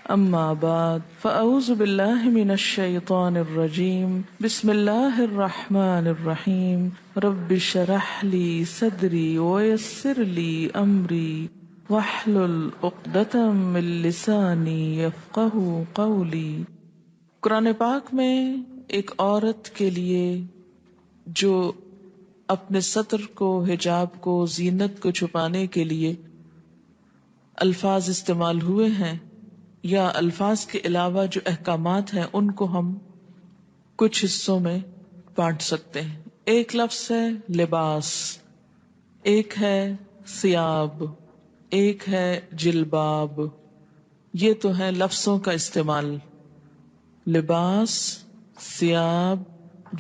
اما بعد فاعوذ باللہ من الشیطان الرجیم بسم اللہ الرحمن الرحیم رب اشرح لی صدری ویسر لی امری واحلل عقدۃ من لسانی یفقہوا قولی۔ قرآن پاک میں ایک عورت کے لیے جو اپنے ستر کو، حجاب کو، زینت کو چھپانے کے لیے الفاظ استعمال ہوئے ہیں یا الفاظ کے علاوہ جو احکامات ہیں ان کو ہم کچھ حصوں میں بانٹ سکتے ہیں۔ ایک لفظ ہے لباس، ایک ہے ثیاب، ایک ہے جلباب۔ یہ تو ہے لفظوں کا استعمال، لباس، ثیاب،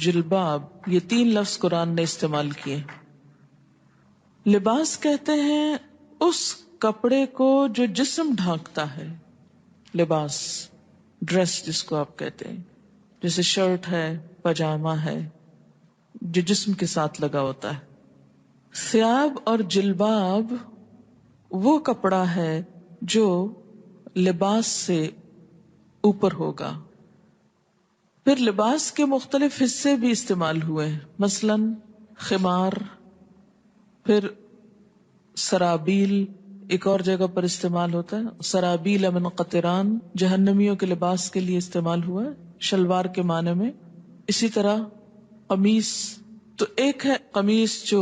جلباب، یہ تین لفظ قرآن نے استعمال کیے۔ لباس کہتے ہیں اس کپڑے کو جو جسم ڈھانکتا ہے، لباس، ڈریس جس کو آپ کہتے ہیں، جیسے شرٹ ہے، پاجامہ ہے، جو جسم کے ساتھ لگا ہوتا ہے۔ ثیاب اور جلباب وہ کپڑا ہے جو لباس سے اوپر ہوگا۔ پھر لباس کے مختلف حصے بھی استعمال ہوئے ہیں، مثلاً خمار، پھر سرابیل ایک اور جگہ پر استعمال ہوتا ہے، سرابیل من قطران جہنمیوں کے لباس کے لیے استعمال ہوا ہے شلوار کے معنی میں۔ اسی طرح قمیص، تو ایک ہے قمیص جو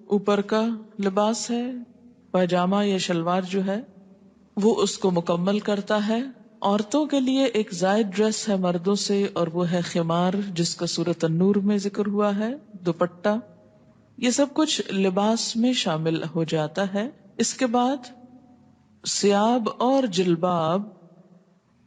اوپر کا لباس ہے، پاجامہ یا شلوار جو ہے وہ اس کو مکمل کرتا ہے۔ عورتوں کے لیے ایک زائد ڈریس ہے مردوں سے، اور وہ ہے خمار جس کا سورۃ النور میں ذکر ہوا ہے، دوپٹہ۔ یہ سب کچھ لباس میں شامل ہو جاتا ہے۔ اس کے بعد ثیاب اور جلباب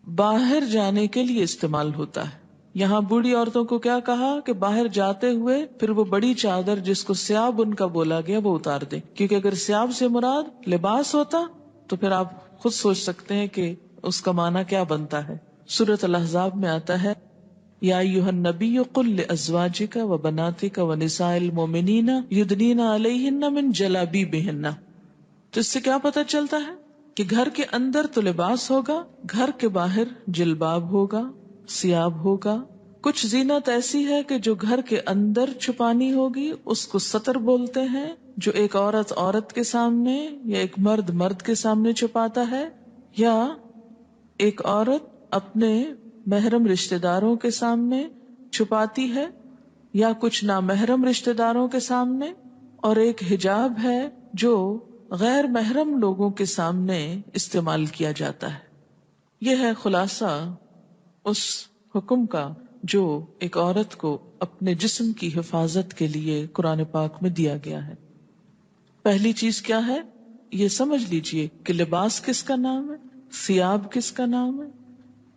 باہر جانے کے لیے استعمال ہوتا ہے۔ یہاں بوڑھی عورتوں کو کیا کہا کہ باہر جاتے ہوئے پھر وہ بڑی چادر جس کو ثیاب ان کا بولا گیا وہ اتار دیں، کیونکہ اگر ثیاب سے مراد لباس ہوتا تو پھر آپ خود سوچ سکتے ہیں کہ اس کا معنی کیا بنتا ہے۔ سورۃ الاحزاب میں آتا ہے یا ایھا النبی قل لازواجک وبناتک ونساء المؤمنین یدنین علیہن من جلابیبہن۔ تو اس سے کیا پتہ چلتا ہے کہ گھر کے اندر تو لباس ہوگا، گھر کے باہر جلباب ہوگا، ثیاب ہوگا۔ کچھ زینت ایسی ہے کہ جو گھر کے اندر چھپانی ہوگی، اس کو ستر بولتے ہیں، جو ایک عورت عورت کے سامنے یا ایک مرد مرد کے سامنے چھپاتا ہے، یا ایک عورت اپنے محرم رشتہ داروں کے سامنے چھپاتی ہے، یا کچھ نامحرم رشتہ داروں کے سامنے، اور ایک حجاب ہے جو غیر محرم لوگوں کے سامنے استعمال کیا جاتا ہے۔ یہ ہے خلاصہ اس حکم کا جو ایک عورت کو اپنے جسم کی حفاظت کے لیے قرآن پاک میں دیا گیا ہے۔ پہلی چیز کیا ہے، یہ سمجھ لیجئے کہ لباس کس کا نام ہے، ثیاب کس کا نام ہے،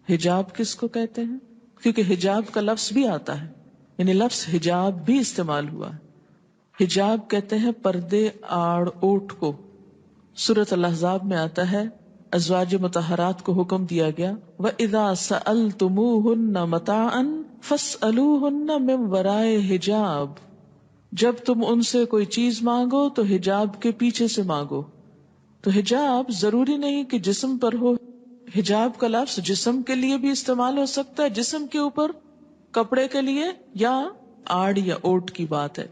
حجاب کس کو کہتے ہیں، کیونکہ حجاب کا لفظ بھی آتا ہے، یعنی لفظ حجاب بھی استعمال ہوا ہے۔ حجاب کہتے ہیں پردے، آڑ، اوٹ کو۔ سورۃ الاحزاب میں آتا ہے ازواج مطہرات کو حکم دیا گیا وَإِذَا سَأَلْتُمُوهُنَّ مَتَاعًا فَاسْأَلُوهُنَّ مِنْ وَرَائِ حِجَاب۔ جب تم ان سے کوئی چیز مانگو تو حجاب کے پیچھے سے مانگو۔ تو حجاب ضروری نہیں کہ جسم پر ہو، حجاب کا لفظ جسم کے لیے بھی استعمال ہو سکتا ہے، جسم کے اوپر کپڑے کے لیے، یا آڑ یا اوٹ کی بات ہے،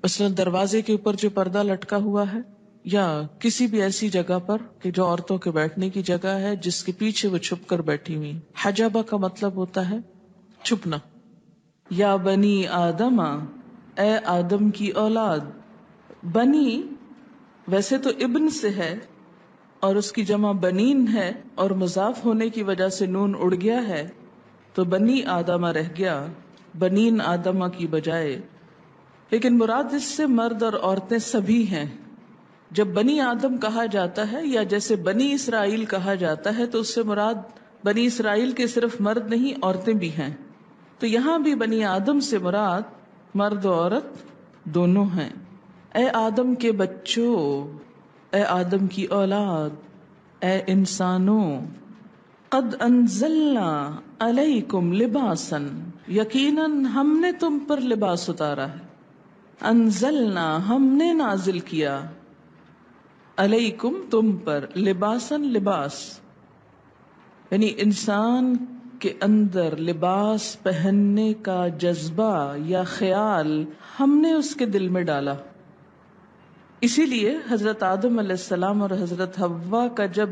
مثلا دروازے کے اوپر جو پردہ لٹکا ہوا ہے، یا کسی بھی ایسی جگہ پر کہ جو عورتوں کے بیٹھنے کی جگہ ہے جس کے پیچھے وہ چھپ کر بیٹھی ہوئی۔ حجبہ کا مطلب ہوتا ہے چھپنا۔ یا بنی آدم، اے آدم کی اولاد۔ بنی ویسے تو ابن سے ہے اور اس کی جمع بنین ہے، اور مضاف ہونے کی وجہ سے نون اڑ گیا ہے تو بنی آدمہ رہ گیا بنین آدمہ کی بجائے، لیکن مراد اس سے مرد اور عورتیں سبھی ہیں۔ جب بنی آدم کہا جاتا ہے یا جیسے بنی اسرائیل کہا جاتا ہے تو اس سے مراد بنی اسرائیل کے صرف مرد نہیں، عورتیں بھی ہیں۔ تو یہاں بھی بنی آدم سے مراد مرد و عورت دونوں ہیں۔ اے آدم کے بچوں، اے آدم کی اولاد، اے انسانوں، قد انزلنا علیکم لباسا، یقیناً ہم نے تم پر لباس اتارا ہے۔ انزلنا ہم نے نازل کیا، علیکم تم پر، لباسن لباس۔ یعنی انسان کے اندر لباس پہننے کا جذبہ یا خیال ہم نے اس کے دل میں ڈالا. اسی لیے حضرت آدم علیہ السلام اور حضرت حوا کا جب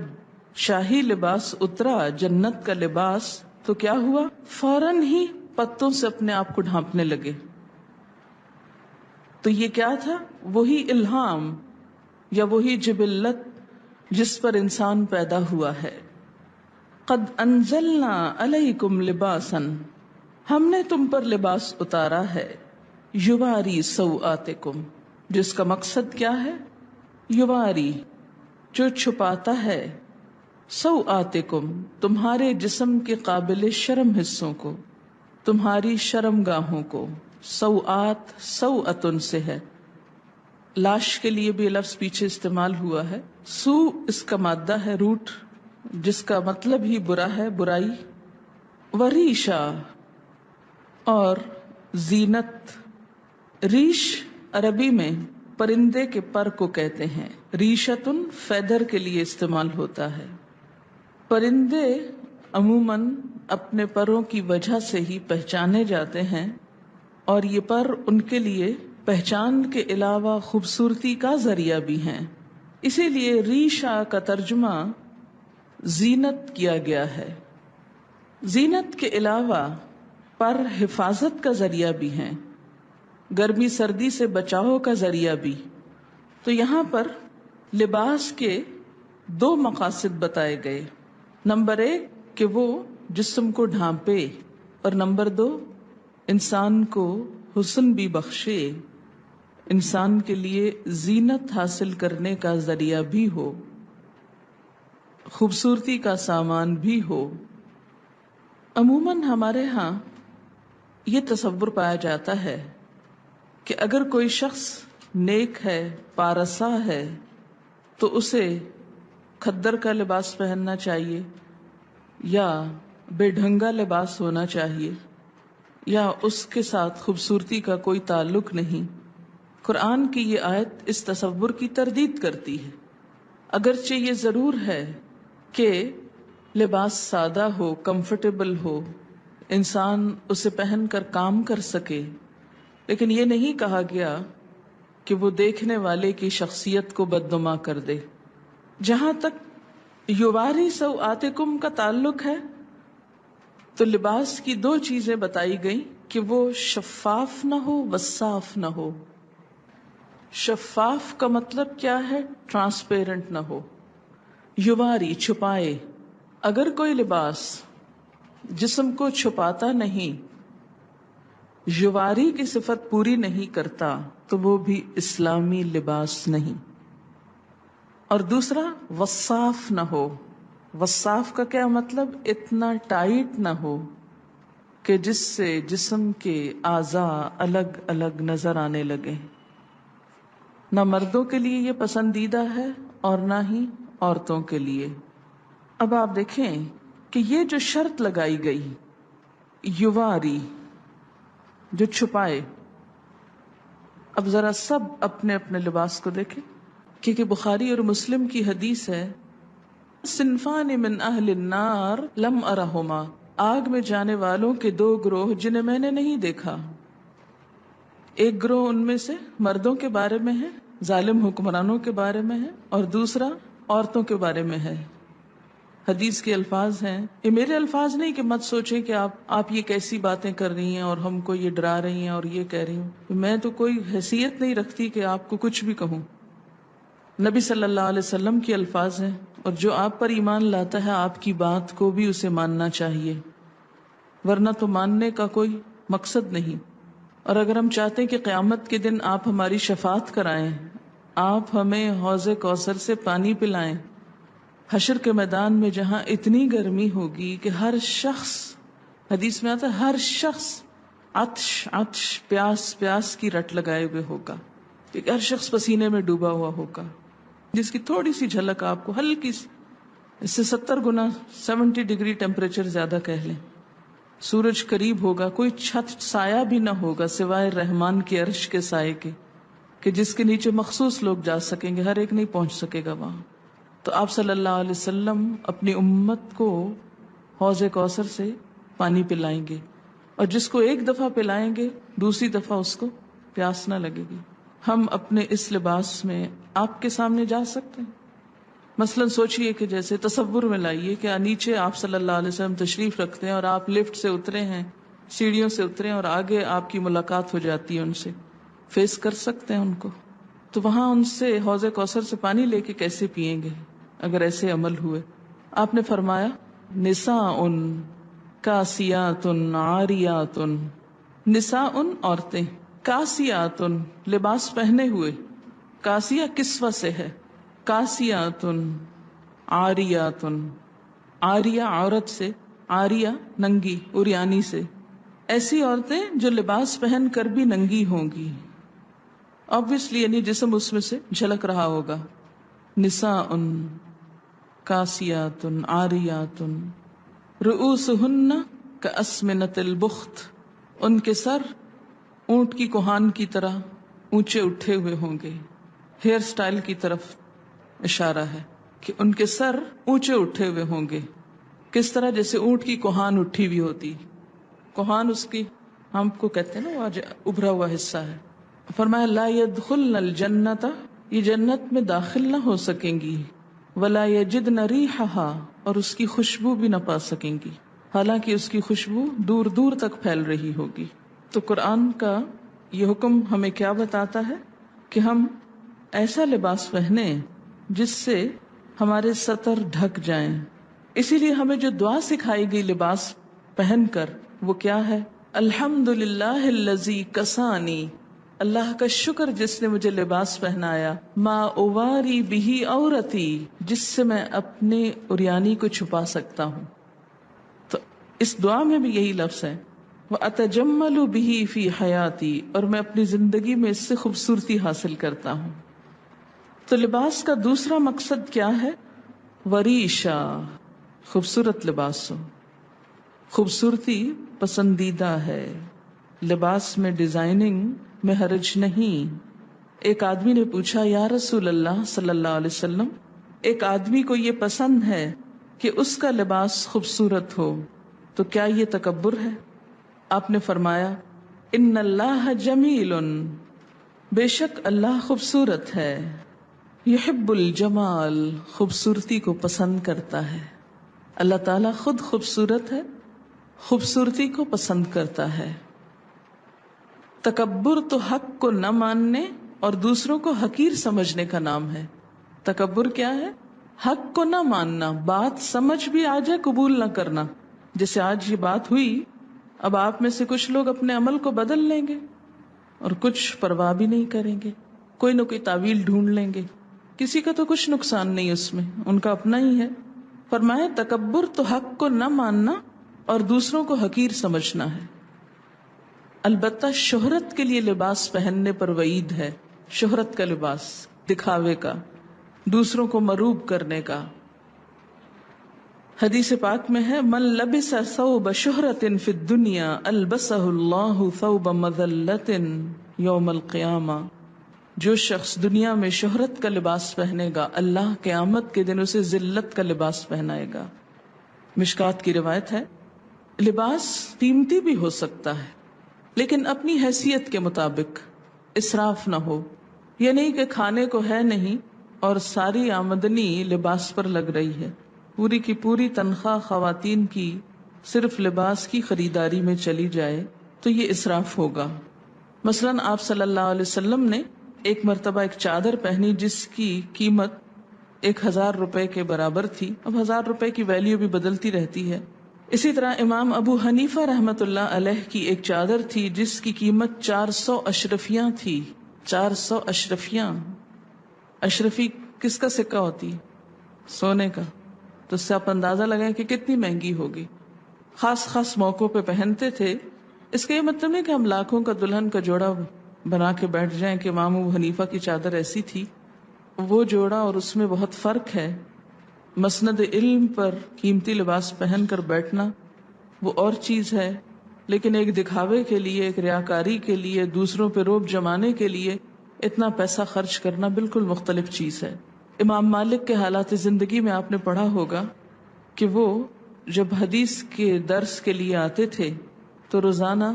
شاہی لباس اترا، جنت کا لباس، تو کیا ہوا؟ فوراً ہی پتوں سے اپنے آپ کو ڈھانپنے لگے. تو یہ کیا تھا؟ وہی الہام یا وہی جبلت جس پر انسان پیدا ہوا ہے. قد انزلنا علیکم لباسا، ہم نے تم پر لباس اتارا ہے، یواری سوآتکم، جس کا مقصد کیا ہے؟ یواری، جو چھپاتا ہے، سوآتکم، تمہارے جسم کے قابل شرم حصوں کو، تمہاری شرم گاہوں کو. سوآت سوأتن سے ہے. لاش کے لیے بھی لفظ پیچھے استعمال ہوا ہے. سو اس کا مادہ ہے، روٹ، جس کا مطلب ہی برا ہے، برائی. وریشا، اور زینت. ریش عربی میں پرندے کے پر کو کہتے ہیں. ریشتن فیدر کے لیے استعمال ہوتا ہے. پرندے عموماً اپنے پروں کی وجہ سے ہی پہچانے جاتے ہیں، اور یہ پر ان کے لیے پہچان کے علاوہ خوبصورتی کا ذریعہ بھی ہیں. اسی لیے ریشا کا ترجمہ زینت کیا گیا ہے. زینت کے علاوہ پر حفاظت کا ذریعہ بھی ہیں، گرمی سردی سے بچاؤ کا ذریعہ بھی. تو یہاں پر لباس کے دو مقاصد بتائے گئے. نمبر 1 کہ وہ جسم کو ڈھانپے، اور نمبر 2 انسان کو حسن بھی بخشے، انسان کے لیے زینت حاصل کرنے کا ذریعہ بھی ہو، خوبصورتی کا سامان بھی ہو. عموماً ہمارے ہاں یہ تصور پایا جاتا ہے کہ اگر کوئی شخص نیک ہے، پارسا ہے، تو اسے کھدر کا لباس پہننا چاہیے، یا بے ڈھنگا لباس ہونا چاہیے، یا اس کے ساتھ خوبصورتی کا کوئی تعلق نہیں. قرآن کی یہ آیت اس تصور کی تردید کرتی ہے. اگرچہ یہ ضرور ہے کہ لباس سادہ ہو، کمفرٹیبل ہو، انسان اسے پہن کر کام کر سکے، لیکن یہ نہیں کہا گیا کہ وہ دیکھنے والے کی شخصیت کو بدنما کر دے. جہاں تک یواری سوآتکم کا تعلق ہے، تو لباس کی 2 چیزیں بتائی گئیں کہ وہ شفاف نہ ہو، وصاف نہ ہو. شفاف کا مطلب کیا ہے؟ ٹرانسپیرنٹ نہ ہو. یواری، چھپائے. اگر کوئی لباس جسم کو چھپاتا نہیں، یواری کی صفت پوری نہیں کرتا، تو وہ بھی اسلامی لباس نہیں. اور دوسرا وصاف نہ ہو. وصاف کا کیا مطلب؟ اتنا ٹائٹ نہ ہو کہ جس سے جسم کے اعضاء الگ الگ نظر آنے لگے. نہ مردوں کے لیے یہ پسندیدہ ہے اور نہ ہی عورتوں کے لیے. اب آپ دیکھیں کہ یہ جو شرط لگائی گئی، یواری، جو چھپائے. اب ذرا سب اپنے اپنے لباس کو دیکھیں، کیونکہ بخاری اور مسلم کی حدیث ہے، صنفان من اہل النار لم ارہما، آگ میں جانے والوں کے 2 گروہ جنہیں میں نے نہیں دیکھا. ایک گروہ ان میں سے مردوں کے بارے میں ہے، ظالم حکمرانوں کے بارے میں ہے، اور دوسرا عورتوں کے بارے میں ہے. حدیث کے الفاظ ہیں، یہ میرے الفاظ نہیں کہ مت سوچیں کہ آپ یہ کیسی باتیں کر رہی ہیں اور ہم کو یہ ڈرا رہی ہیں اور یہ کہہ رہی ہوں. میں تو کوئی حیثیت نہیں رکھتی کہ آپ کو کچھ بھی کہوں. نبی صلی اللہ علیہ وسلم کے الفاظ ہیں، اور جو آپ پر ایمان لاتا ہے آپ کی بات کو بھی اسے ماننا چاہیے، ورنہ تو ماننے کا کوئی مقصد نہیں. اور اگر ہم چاہتے ہیں کہ قیامت کے دن آپ ہماری شفاعت کرائیں، آپ ہمیں حوض کوثر سے پانی پلائیں، حشر کے میدان میں جہاں اتنی گرمی ہوگی کہ ہر شخص، حدیث میں آتا ہے ہر شخص عطش عطش، پیاس پیاس کی رٹ لگائے ہوئے ہوگا، کہ ہر شخص پسینے میں ڈوبا ہوا ہوگا، جس کی تھوڑی سی جھلک آپ کو ہلکی سی، اس سے 70 گنا 70 ڈگری ٹیمپریچر زیادہ کہہ لیں. سورج قریب ہوگا، کوئی چھت سایہ بھی نہ ہوگا سوائے رحمان کے عرش کے سائے کے، کہ جس کے نیچے مخصوص لوگ جا سکیں گے، ہر ایک نہیں پہنچ سکے گا وہاں. تو آپ صلی اللہ علیہ وسلم اپنی امت کو حوض کوثر سے پانی پلائیں گے، اور جس کو ایک دفعہ پلائیں گے دوسری دفعہ اس کو پیاس نہ لگے گی۔ ہم اپنے اس لباس میں آپ کے سامنے جا سکتے ہیں؟ مثلا سوچئے کہ جیسے تصور میں لائیے کہ نیچے آپ صلی اللہ علیہ وسلم تشریف رکھتے ہیں اور آپ لفٹ سے اترے ہیں، سیڑھیوں سے اترے ہیں، اور آگے آپ کی ملاقات ہو جاتی ہے ان سے، فیس کر سکتے ہیں ان کو؟ تو وہاں ان سے حوض کوثر سے پانی لے کے کیسے پئیں گے اگر ایسے عمل ہوئے؟ آپ نے فرمایا نساء کاسیات عاریات، نساء عورتیں، کاسیات لباس پہنے ہوئے، کاسیہ کسوہ سے ہے، کاسیات عاریات، عاریہ عورت سے، عاریہ ننگی، عریانی سے، ایسی عورتیں جو لباس پہن کر بھی ننگی ہوں گی، obviously یعنی جسم اس میں سے جھلک رہا ہوگا۔ نساء کاسیات عاریات رؤوسہن کاسمنۃ البخت، ان کے سر اونٹ کی کوہان کی طرح اونچے اٹھے ہوئے ہوں گے۔ ہیئر سٹائل کی طرف اشارہ ہے کہ ان کے سر اونچے اٹھے ہوئے ہوں گے، کس طرح؟ جیسے اونٹ کی کوہان اٹھی ہوئی ہوتی، کوہان اس کی ہم کو کہتے ہیں نا، وہ آج ابھرا ہوا حصہ ہے۔ فرمایا لا يدخلن الجنت، یہ جنت میں داخل نہ ہو سکیں گی، ولا یجدن ریحھا، اور اس کی خوشبو بھی نہ پا سکیں گی، حالانکہ اس کی خوشبو دور دور تک پھیل رہی ہوگی۔ تو قرآن کا یہ حکم ہمیں کیا بتاتا ہے کہ ہم ایسا لباس پہنیں جس سے ہمارے سطر ڈھک جائیں۔ اسی لیے ہمیں جو دعا سکھائی گئی لباس پہن کر وہ کیا ہے؟ الحمدللہ الذی کسانی، اللہ کا شکر جس نے مجھے لباس پہنایا، ما اواری بہی عورتی، جس سے میں اپنے عریانی کو چھپا سکتا ہوں۔ تو اس دعا میں بھی یہی لفظ ہے، وَأَتَجَمَّلُ بِهِ فِي حَيَاتِي، اور میں اپنی زندگی میں اس سے خوبصورتی حاصل کرتا ہوں۔ تو لباس کا دوسرا مقصد کیا ہے؟ وریشا، خوبصورت لباس ہو۔ خوبصورتی پسندیدہ ہے، لباس میں ڈیزائننگ میں حرج نہیں۔ ایک آدمی نے پوچھا یا رسول اللہ صلی اللہ علیہ وسلم، ایک آدمی کو یہ پسند ہے کہ اس کا لباس خوبصورت ہو، تو کیا یہ تکبر ہے؟ آپ نے فرمایا ان اللہ جمیل، بے شک اللہ خوبصورت ہے، یحب الجمال، خوبصورتی کو پسند کرتا ہے۔ اللہ تعالیٰ خود خوبصورت ہے، خوبصورتی کو پسند کرتا ہے۔ تکبر تو حق کو نہ ماننے اور دوسروں کو حقیر سمجھنے کا نام ہے۔ تکبر کیا ہے؟ حق کو نہ ماننا، بات سمجھ بھی آ جائے قبول نہ کرنا۔ جیسے آج یہ بات ہوئی، اب آپ میں سے کچھ لوگ اپنے عمل کو بدل لیں گے اور کچھ پرواہ بھی نہیں کریں گے، کوئی نہ کوئی تعویل ڈھونڈ لیں گے، کسی کا تو کچھ نقصان نہیں اس میں، ان کا اپنا ہی ہے۔ فرمائے تکبر تو حق کو نہ ماننا اور دوسروں کو حقیر سمجھنا ہے۔ البتہ شہرت کے لیے لباس پہننے پر وعید ہے، شہرت کا لباس، دکھاوے کا، دوسروں کو مروب کرنے کا۔ حدیث پاک میں ہے من لبس ثوب شہرت فی الدنیا البسہ اللہ ثوب مذلت یوم القیامہ، جو شخص دنیا میں شہرت کا لباس پہنے گا اللہ قیامت کے دن اسے ذلت کا لباس پہنائے گا۔ مشکات کی روایت ہے لباس قیمتی بھی ہو سکتا ہے لیکن اپنی حیثیت کے مطابق، اسراف نہ ہو۔ یہ نہیں کہ کھانے کو ہے نہیں اور ساری آمدنی لباس پر لگ رہی ہے، پوری کی پوری تنخواہ خواتین کی صرف لباس کی خریداری میں چلی جائے تو یہ اسراف ہوگا۔ مثلاً آپ صلی اللہ علیہ وسلم نے ایک مرتبہ ایک چادر پہنی جس کی قیمت 1000 روپے کے برابر تھی۔ اب 1000 روپے کی ویلیو بھی بدلتی رہتی ہے۔ اسی طرح امام ابو حنیفہ رحمت اللہ علیہ کی ایک چادر تھی جس کی قیمت 400 اشرفیاں تھی۔ 400 اشرفیاں، اشرفی کس کا سکہ ہوتی؟ سونے کا۔ تو اس سے آپ اندازہ لگائیں کہ کتنی مہنگی ہوگی۔ خاص خاص موقعوں پہ پہنتے تھے۔ اس کا یہ مطلب نہیں کہ ہم لاکھوں کا دلہن کا جوڑا بنا کے بیٹھ جائیں کہ امام ابو حنیفہ کی چادر ایسی تھی۔ وہ جوڑا اور اس میں بہت فرق ہے۔ مسند علم پر قیمتی لباس پہن کر بیٹھنا وہ اور چیز ہے، لیکن ایک دکھاوے کے لیے، ایک ریاکاری کے لیے، دوسروں پہ روب جمانے کے لیے اتنا پیسہ خرچ کرنا بالکل مختلف چیز ہے۔ امام مالک کے حالات زندگی میں آپ نے پڑھا ہوگا کہ وہ جب حدیث کے درس کے لیے آتے تھے تو روزانہ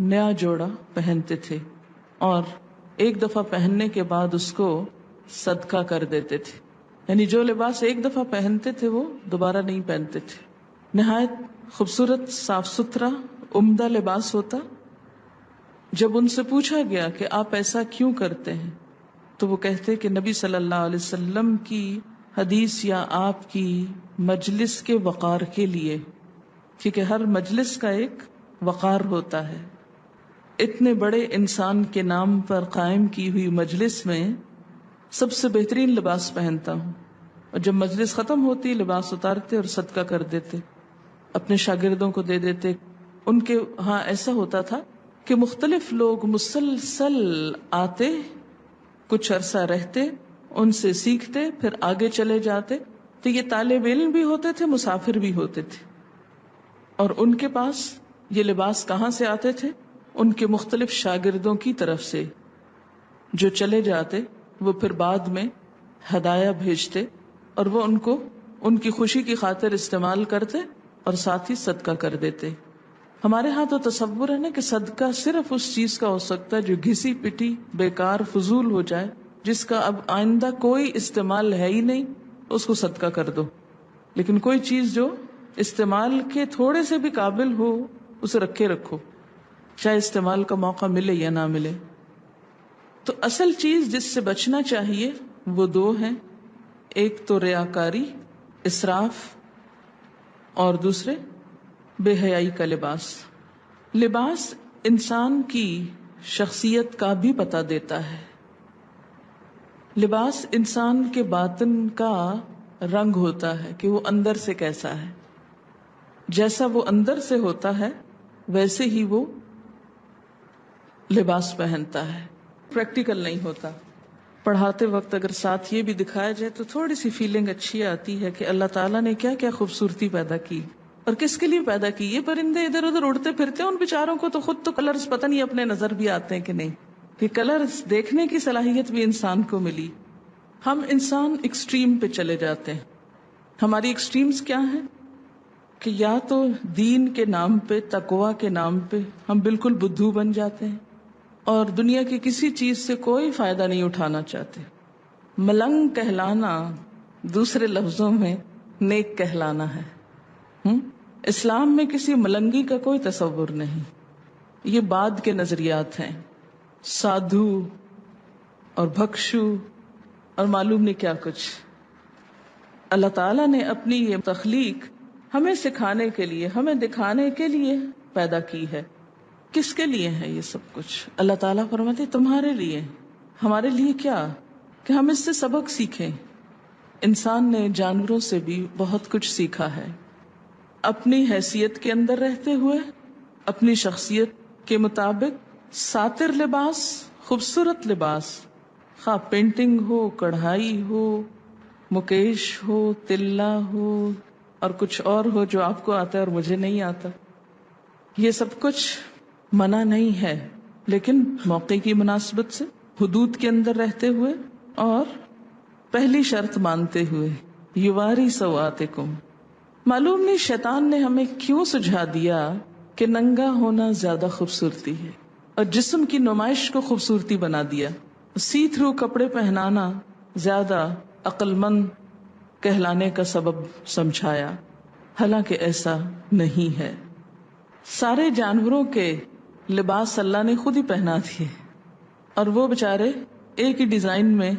نیا جوڑا پہنتے تھے اور ایک دفعہ پہننے کے بعد اس کو صدقہ کر دیتے تھے. یعنی جو لباس ایک دفعہ پہنتے تھے وہ دوبارہ نہیں پہنتے تھے. نہایت خوبصورت، صاف ستھرا، عمدہ لباس ہوتا. جب ان سے پوچھا گیا کہ آپ ایسا کیوں کرتے ہیں تو وہ کہتے کہ نبی صلی اللہ علیہ وسلم کی حدیث یا آپ کی مجلس کے وقار کے لیے، کیونکہ ہر مجلس کا ایک وقار ہوتا ہے. اتنے بڑے انسان کے نام پر قائم کی ہوئی مجلس میں سب سے بہترین لباس پہنتا ہوں، اور جب مجلس ختم ہوتی لباس اتارتے اور صدقہ کر دیتے، اپنے شاگردوں کو دے دیتے. ان کے ہاں ایسا ہوتا تھا کہ مختلف لوگ مسلسل آتے، کچھ عرصہ رہتے، ان سے سیکھتے، پھر آگے چلے جاتے. تو یہ طالب علم بھی ہوتے تھے، مسافر بھی ہوتے تھے، اور ان کے پاس یہ لباس کہاں سے آتے تھے؟ ان کے مختلف شاگردوں کی طرف سے جو چلے جاتے. وہ پھر بعد میں ہدایہ بھیجتے اور وہ ان کو ان کی خوشی کی خاطر استعمال کرتے اور ساتھ ہی صدقہ کر دیتے. ہمارے ہاں تو تصور ہے نا کہ صدقہ صرف اس چیز کا ہو سکتا ہے جو گھسی پٹی، بیکار، فضول ہو جائے، جس کا اب آئندہ کوئی استعمال ہے ہی نہیں، اس کو صدقہ کر دو. لیکن کوئی چیز جو استعمال کے تھوڑے سے بھی قابل ہو اسے رکھے رکھو، چاہے استعمال کا موقع ملے یا نہ ملے. تو اصل چیز جس سے بچنا چاہیے وہ دو ہیں، ایک تو ریاکاری، اسراف، اور دوسرے بے حیائی کا لباس. لباس انسان کی شخصیت کا بھی پتہ دیتا ہے. لباس انسان کے باطن کا رنگ ہوتا ہے کہ وہ اندر سے کیسا ہے. جیسا وہ اندر سے ہوتا ہے ویسے ہی وہ لباس پہنتا ہے. پریکٹیکل نہیں ہوتا. پڑھاتے وقت اگر ساتھ یہ بھی دکھایا جائے تو تھوڑی سی فیلنگ اچھی آتی ہے کہ اللہ تعالیٰ نے کیا کیا خوبصورتی پیدا کی اور کس کے لیے پیدا کی. یہ پرندے ادھر ادھر اڑتے پھرتے ہیں، ان بیچاروں کو تو خود تو کلرز پتہ نہیں اپنے نظر بھی آتے ہیں کہ نہیں، کہ کلرز دیکھنے کی صلاحیت بھی انسان کو ملی. ہم انسان ایکسٹریم پہ چلے جاتے ہیں. ہماری ایکسٹریمز کیا ہیں کہ یا تو دین کے نام پہ، تقوی کے نام پہ ہم بالکل بدھو بن جاتے ہیں اور دنیا کی کسی چیز سے کوئی فائدہ نہیں اٹھانا چاہتے. ملنگ کہلانا دوسرے لفظوں میں نیک کہلانا ہے. اسلام میں کسی ملنگی کا کوئی تصور نہیں. یہ بعد کے نظریات ہیں، سادھو اور بھکشو اور معلوم نہیں کیا کچھ. اللہ تعالیٰ نے اپنی یہ تخلیق ہمیں سکھانے کے لیے، ہمیں دکھانے کے لیے پیدا کی ہے. کس کے لیے ہے یہ سب کچھ؟ اللہ تعالیٰ فرماتے تمہارے لیے. ہمارے لیے کیا؟ کہ ہم اس سے سبق سیکھیں. انسان نے جانوروں سے بھی بہت کچھ سیکھا ہے. اپنی حیثیت کے اندر رہتے ہوئے، اپنی شخصیت کے مطابق ساتر لباس، خوبصورت لباس، خواہ پینٹنگ ہو، کڑھائی ہو، مکیش ہو، تلہ ہو اور کچھ اور ہو جو آپ کو آتا ہے اور مجھے نہیں آتا، یہ سب کچھ منع نہیں ہے، لیکن موقع کی مناسبت سے، حدود کے اندر رہتے ہوئے اور پہلی شرط مانتے ہوئے. یواری سوآتکم. معلوم نہیں شیطان نے ہمیں کیوں سجھا دیا کہ ننگا ہونا زیادہ خوبصورتی ہے اور جسم کی نمائش کو خوبصورتی بنا دیا. سی تھرو کپڑے پہنانا زیادہ عقل مند کہلانے کا سبب سمجھایا، حالانکہ ایسا نہیں ہے. سارے جانوروں کے لباس اللہ نے خود ہی پہنا دیے اور وہ بےچارے ایک ہی ڈیزائن میں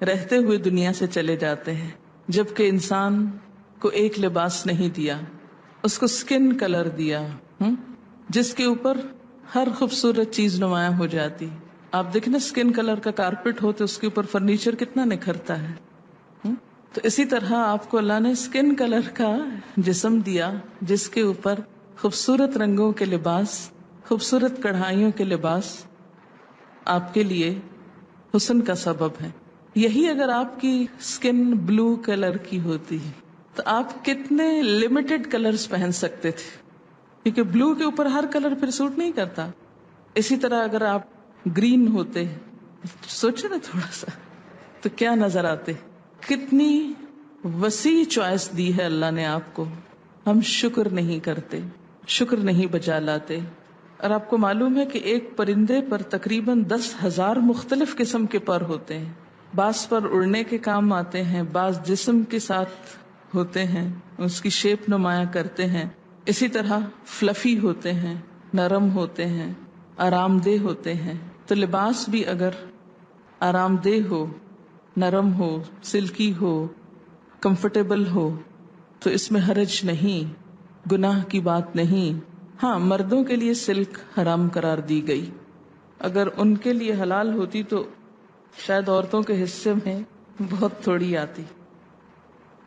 رہتے ہوئے دنیا سے چلے جاتے ہیں، جبکہ انسان کو ایک لباس نہیں دیا، اس کو سکن کلر دیا جس کے اوپر ہر خوبصورت چیز نمایاں ہو جاتی. آپ دیکھیں نا سکن کلر کا کارپیٹ ہو تو اس کے اوپر فرنیچر کتنا نکھرتا ہے. تو اسی طرح آپ کو اللہ نے سکن کلر کا جسم دیا جس کے اوپر خوبصورت رنگوں کے لباس، خوبصورت کڑھائیوں کے لباس آپ کے لیے حسن کا سبب ہے. یہی اگر آپ کی سکن بلو کلر کی ہوتی تو آپ کتنے لمیٹڈ کلرز پہن سکتے تھے، کیونکہ بلو کے اوپر ہر کلر پھر سوٹ نہیں کرتا. اسی طرح اگر آپ گرین ہوتے، سوچے نا تھوڑا سا، تو کیا نظر آتے. کتنی وسیع چوائس دی ہے اللہ نے آپ کو. ہم شکر نہیں کرتے، شکر نہیں بجا لاتے. اور آپ کو معلوم ہے کہ ایک پرندے پر تقریباً 10,000 مختلف قسم کے پر ہوتے ہیں. بعض پر اڑنے کے کام آتے ہیں، بعض جسم کے ساتھ ہوتے ہیں، اس کی شیپ نمایاں کرتے ہیں. اسی طرح فلفی ہوتے ہیں، نرم ہوتے ہیں، آرام دہ ہوتے ہیں. تو لباس بھی اگر آرام دہ ہو، نرم ہو، سلکی ہو، کمفرٹیبل ہو تو اس میں حرج نہیں، گناہ کی بات نہیں. ہاں، مردوں کے لیے سلک حرام قرار دی گئی. اگر ان کے لیے حلال ہوتی تو شاید عورتوں کے حصے میں بہت تھوڑی آتی.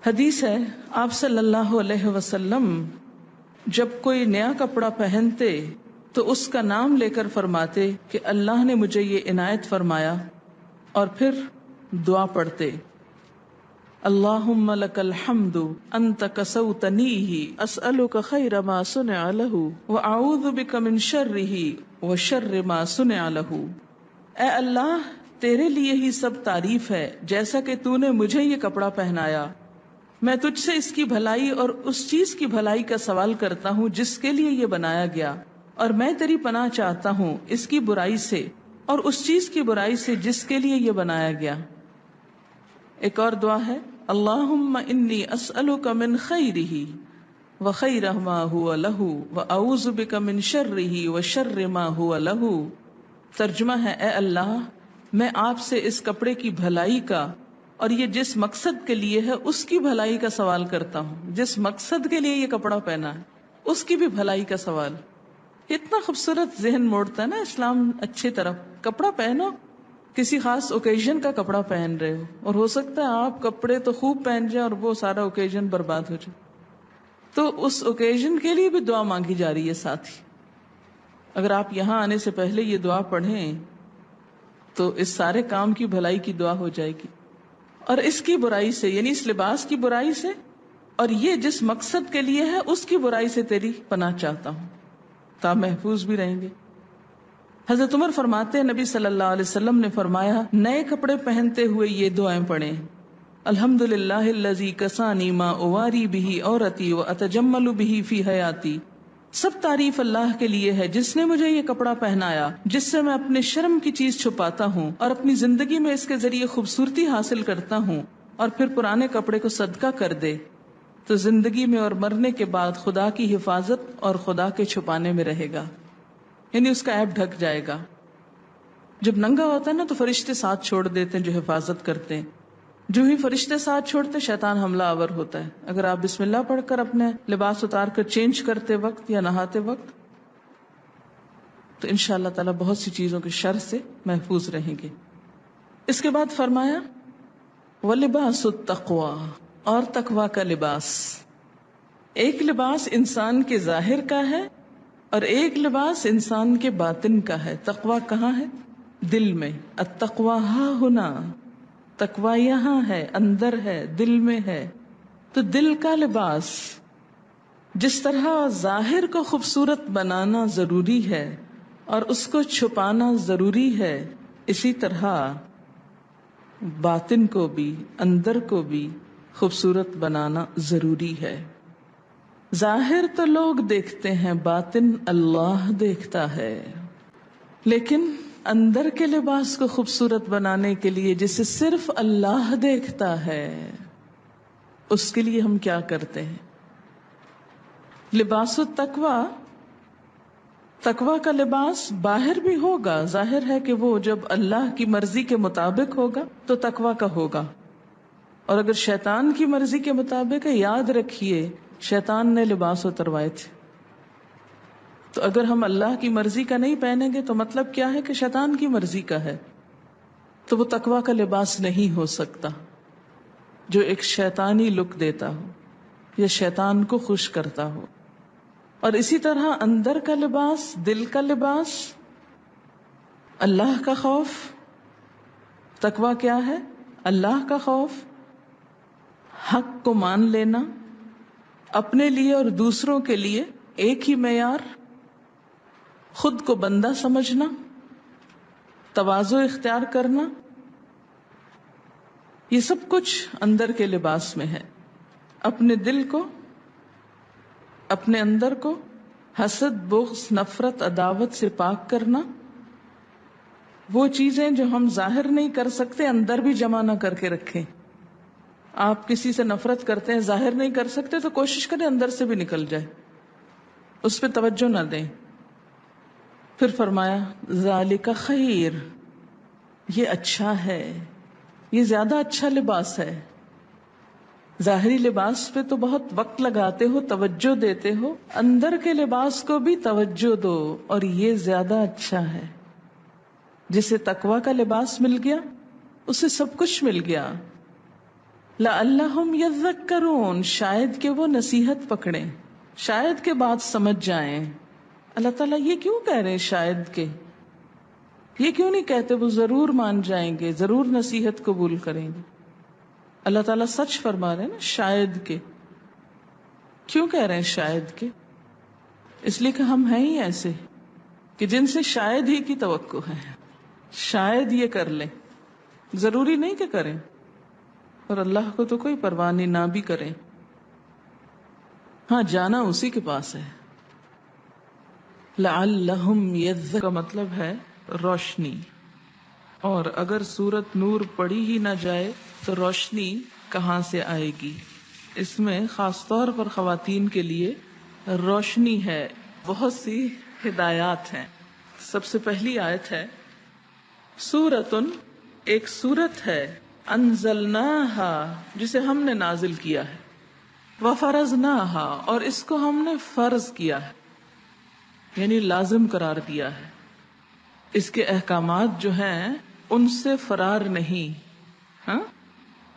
حدیث ہے آپ صلی اللہ علیہ وسلم جب کوئی نیا کپڑا پہنتے تو اس کا نام لے کر فرماتے کہ اللہ نے مجھے یہ عنایت فرمایا، اور پھر دعا پڑھتے اللہم لک الحمد انت کسوتنیہ اسألک خیر ما صنع لہ واعوذ بک من شرہ وشر ما صنع لہ. اے اللہ، تیرے لیے ہی سب تعریف ہے جیسا کہ تو نے مجھے یہ کپڑا پہنایا. میں تجھ سے اس کی بھلائی اور اس چیز کی بھلائی کا سوال کرتا ہوں جس کے لیے یہ بنایا گیا، اور میں تیری پناہ چاہتا ہوں اس کی برائی سے اور اس چیز کی برائی سے جس کے لیے یہ بنایا گیا. ایک اور دعا ہے اللہم انی اسألک من خیرہ وخیر ما ہوا لہ واعوذ بک من شرہ وشر ما ہوا لہ. ترجمہ ہے اے اللہ، میں آپ سے اس کپڑے کی بھلائی کا اور یہ جس مقصد کے لیے ہے اس کی بھلائی کا سوال کرتا ہوں. جس مقصد کے لیے یہ کپڑا پہنا ہے اس کی بھی بھلائی کا سوال. اتنا خوبصورت ذہن موڑتا ہے نا اسلام اچھی طرف. کپڑا پہنو، کسی خاص اوکیزن کا کپڑا پہن رہے ہو، اور ہو سکتا ہے آپ کپڑے تو خوب پہن جائیں اور وہ سارا اوکیزن برباد ہو جائے، تو اس اوکیزن کے لیے بھی دعا مانگی جا رہی ہے ساتھ ہی. اگر آپ یہاں آنے سے پہلے یہ دعا پڑھیں تو اس سارے کام کی بھلائی کی دعا ہو جائے گی. اور اس کی برائی سے، یعنی اس لباس کی برائی سے اور یہ جس مقصد کے لیے ہے اس کی برائی سے تیری پناہ چاہتا ہوں، تا محفوظ بھی رہیں گے. حضرت عمر فرماتے ہیں نبی صلی اللہ علیہ وسلم نے فرمایا نئے کپڑے پہنتے ہوئے یہ دعائیں پڑھیں الحمدللہ الذی کسانی ما اواری بہ عورتی واتجمل بہ فی حیاتی. سب تعریف اللہ کے لیے ہے جس نے مجھے یہ کپڑا پہنایا جس سے میں اپنے شرم کی چیز چھپاتا ہوں اور اپنی زندگی میں اس کے ذریعے خوبصورتی حاصل کرتا ہوں. اور پھر پرانے کپڑے کو صدقہ کر دے تو زندگی میں اور مرنے کے بعد خدا کی حفاظت اور خدا کے چھپانے میں رہے گا، یعنی اس کا عیب ڈھک جائے گا. جب ننگا ہوتا ہے نا تو فرشتے ساتھ چھوڑ دیتے ہیں جو حفاظت کرتے ہیں. جو ہی فرشتے ساتھ چھوڑتے شیطان حملہ آور ہوتا ہے. اگر آپ بسم اللہ پڑھ کر اپنے لباس اتار کر چینج کرتے وقت یا نہاتے وقت تو انشاءاللہ تعالی بہت سی چیزوں کے شر سے محفوظ رہیں گے. اس کے بعد فرمایا وَلِبَاسُ التَّقْوَى، اور تقوی کا لباس. ایک لباس انسان کے ظاہر کا ہے اور ایک لباس انسان کے باطن کا ہے. تقوی کہاں ہے؟ دل میں. التقوی ہا ہنا، تقوی یہاں ہے، اندر ہے، دل میں ہے. تو دل کا لباس جس طرح ظاہر کو خوبصورت بنانا ضروری ہے اور اس کو چھپانا ضروری ہے، اسی طرح باطن کو بھی، اندر کو بھی خوبصورت بنانا ضروری ہے. ظاہر تو لوگ دیکھتے ہیں، باطن اللہ دیکھتا ہے. لیکن اندر کے لباس کو خوبصورت بنانے کے لیے جسے صرف اللہ دیکھتا ہے اس کے لیے ہم کیا کرتے ہیں؟ لباس التقوی، تقوی کا لباس باہر بھی ہوگا. ظاہر ہے کہ وہ جب اللہ کی مرضی کے مطابق ہوگا تو تقوی کا ہوگا، اور اگر شیطان کی مرضی کے مطابق ہے، یاد رکھیے شیطان نے لباس اتروائے تھے. تو اگر ہم اللہ کی مرضی کا نہیں پہنیں گے تو مطلب کیا ہے کہ شیطان کی مرضی کا ہے، تو وہ تقوی کا لباس نہیں ہو سکتا جو ایک شیطانی لک دیتا ہو یا شیطان کو خوش کرتا ہو. اور اسی طرح اندر کا لباس، دل کا لباس اللہ کا خوف. تقوی کیا ہے؟ اللہ کا خوف، حق کو مان لینا، اپنے لیے اور دوسروں کے لیے ایک ہی معیار، خود کو بندہ سمجھنا، تواضع اختیار کرنا، یہ سب کچھ اندر کے لباس میں ہے. اپنے دل کو اپنے اندر کو حسد، بغض، نفرت، عداوت سے پاک کرنا. وہ چیزیں جو ہم ظاہر نہیں کر سکتے اندر بھی جمع نہ کر کے رکھیں. آپ کسی سے نفرت کرتے ہیں، ظاہر نہیں کر سکتے تو کوشش کریں اندر سے بھی نکل جائے، اس پہ توجہ نہ دیں. پھر فرمایا ذالک خیر، یہ اچھا ہے، یہ زیادہ اچھا لباس ہے. ظاہری لباس پہ تو بہت وقت لگاتے ہو، توجہ دیتے ہو، اندر کے لباس کو بھی توجہ دو، اور یہ زیادہ اچھا ہے. جسے تقوی کا لباس مل گیا اسے سب کچھ مل گیا. لعلہم یذکرون، شاید کہ وہ نصیحت پکڑیں، شاید کہ بات سمجھ جائیں. اللہ تعالیٰ یہ کیوں کہہ رہے ہیں شاید کہ؟ یہ کیوں نہیں کہتے وہ ضرور مان جائیں گے، ضرور نصیحت قبول کریں گے؟ اللہ تعالیٰ سچ فرما رہے ہیں نا، شاید کہ. کیوں کہہ رہے ہیں شاید کہ؟ اس لیے کہ ہم ہیں ہی ایسے کہ جن سے شاید ہی کی توقع ہے، شاید یہ کر لیں. ضروری نہیں کہ کریں، اور اللہ کو تو کوئی پرواہ نہیں، نہ بھی کریں. ہاں، جانا اسی کے پاس ہے. لعلہم یذکرون کا مطلب ہے روشنی. اور اگر سورت نور پڑھی ہی نہ جائے تو روشنی کہاں سے آئے گی؟ اس میں خاص طور پر خواتین کے لیے روشنی ہے، بہت سی ہدایات ہیں. سب سے پہلی آیت ہے سورتن، ایک سورت ہے، انزلناہا، جسے ہم نے نازل کیا ہے، وفرضناہا، اور اس کو ہم نے فرض کیا ہے، یعنی لازم قرار دیا ہے. اس کے احکامات جو ہیں ان سے فرار نہیں. ہاں،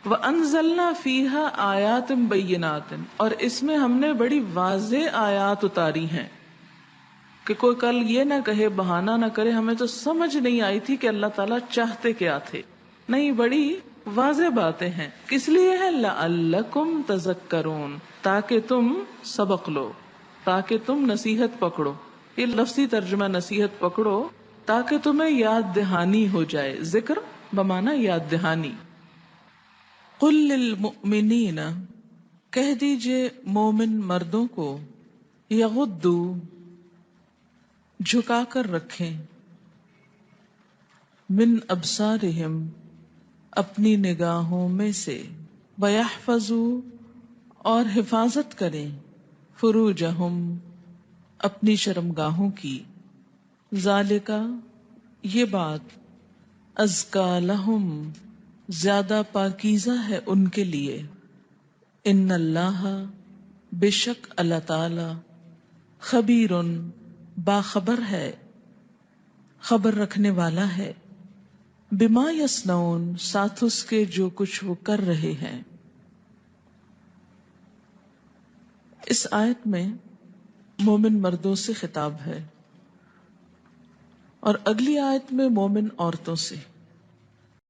وَأَنزَلْنَا فِيهَا آيَاتٍ بَيِّنَاتٍ، اور اس میں ہم نے بڑی واضح آیات اتاری ہیں کہ کوئی کل یہ نہ کہے، بہانہ نہ کرے ہمیں تو سمجھ نہیں آئی تھی کہ اللہ تعالیٰ چاہتے کیا تھے. نہیں، بڑی واضح باتیں ہیں. کس لیے ہے؟ لَعَلَّكُمْ تَذَكَّرُونَ، تاکہ تم سبق لو، تاکہ تم نصیحت پکڑو. یہ لفظی ترجمہ نصیحت پکڑو تاکہ تمہیں یاد دہانی ہو جائے. ذکر بمانا یاد دہانی. قل للمؤمنین، کہہ دیجئے مومن مردوں کو، یغضوا، جھکا کر رکھیں، من ابصارہم، اپنی نگاہوں میں سے، ویحفظوا، اور حفاظت کریں، فروجہم، اپنی شرمگاہوں کی. ذالکا، یہ بات، ازکا لہم، زیادہ پاکیزہ ہے ان کے لیے. ان اللہ، بے شک اللہ تعالی، خبیر، باخبر ہے، خبر رکھنے والا ہے، بما یصنعون، ساتھ اس کے جو کچھ وہ کر رہے ہیں. اس آیت میں مومن مردوں سے خطاب ہے، اور اگلی آیت میں مومن عورتوں سے.